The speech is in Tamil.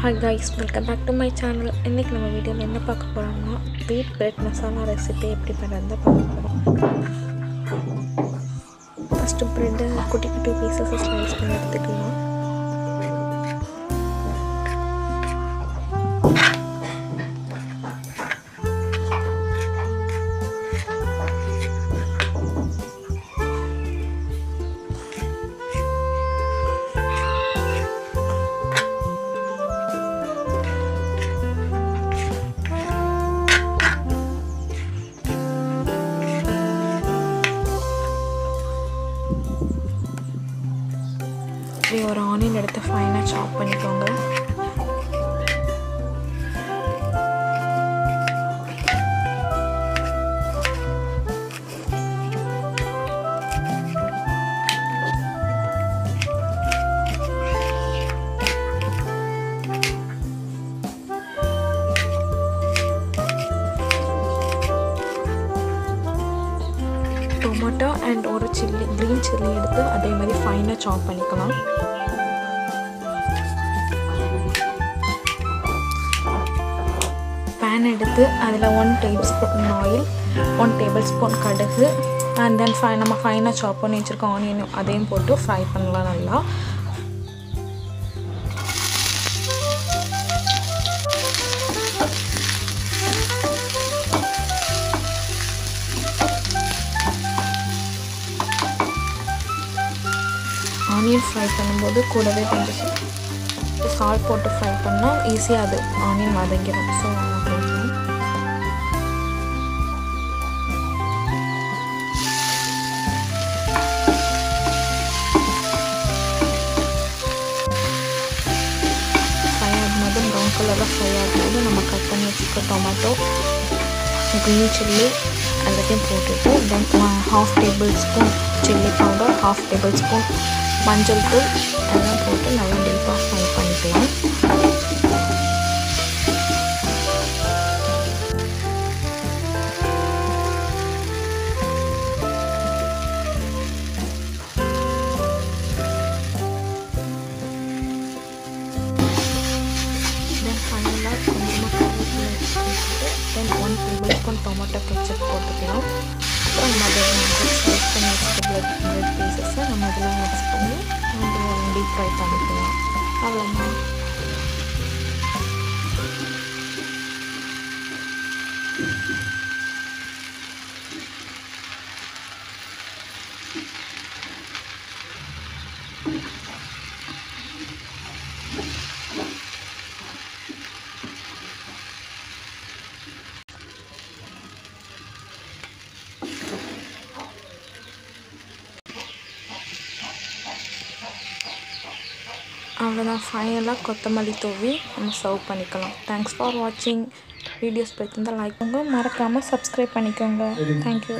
Hi guys, welcome back to my channel. இன்னைக்கு நம்ம வீடியோல என்ன பார்க்க போறோம்னா wheat bread மசாலா ரெசிபி எப்படி பண்றதுன்னு பார்க்க போறோம். ஃபர்ஸ்ட் bread குட்டி குட்டி பீசஸ் ஸ்லைஸ் பண்ணி எடுத்துக்கலாம். ஒரு ஆனியன் எடுத்து ஃபைனா சாப் பண்ணிக்கோங்க. டொமேட்டோ அண்ட் ஒரு சில்லி கிரீன் சில்லி எடுத்து அதே மாதிரி ஃபைனாக சாப் பண்ணிக்கலாம். பேன் எடுத்து அதில் 1 டேபிள்ஸ்பூன் ஆயில், 1 டேபிள்ஸ்பூன் கடுகு அண்ட் தென் நம்ம ஃபைனாக சாப் பண்ணி வச்சுருக்க ஆனியனும் அதையும் போட்டு ஃப்ரை பண்ணலாம் நல்லா. ஆனியன் ஃப்ரை பண்ணும்போது கூடவே கொஞ்சம் சால்ட் போட்டு ஃப்ரை பண்ணால் ஈஸியாக அது ஆனியன் வதங்கிடும். ஸோ போடணும். ஃப்ரை ஆகும்போது ப்ரௌன் கலரில் ஃப்ரை ஆகும்போது நம்ம கட் பண்ணி வச்சுக்க டொமேட்டோ, க்ரீன் சில்லி எல்லாத்தையும் போட்டுட்டு தென் 1/2 டேபிள்ஸ்பூன் சில்லி பவுடர், 1/2 டேபிள்ஸ்பூன் மஞ்சள் தூள் எல்லாம் போட்டு நல்லா டீப்பாக ஃப்ரை பண்ணிக்கலாம். தென் ஃபைனலாக கொஞ்சமாக கருவேப்பிலை போட்டு தென் 1 டேபிள்ஸ்பூன் டொமேட்டோ கெச்சப் போட்டுக்கலாம். அப்புறம் நம்ம அதை ஸ்லைஸ் பண்ணி வச்சுட்டு பிரெட் பீசஸை நம்ம இதெல்லாம் மிக்ஸ் பண்ணி டீப் ஃப்ரை பண்ணிக்கலாம். அவ்வளோதான். அவ்வளோதான். ஃபைனலாக கொத்தமல்லி தூவி நம்ம சர்வ் பண்ணிக்கலாம். தேங்க்ஸ் ஃபார் வாட்சிங். வீடியோஸ் பிடிச்சிருந்தால் லைக் பண்ணுங்க, மறக்காமல் சப்ஸ்கிரைப் பண்ணிக்கோங்க. தேங்க்யூ.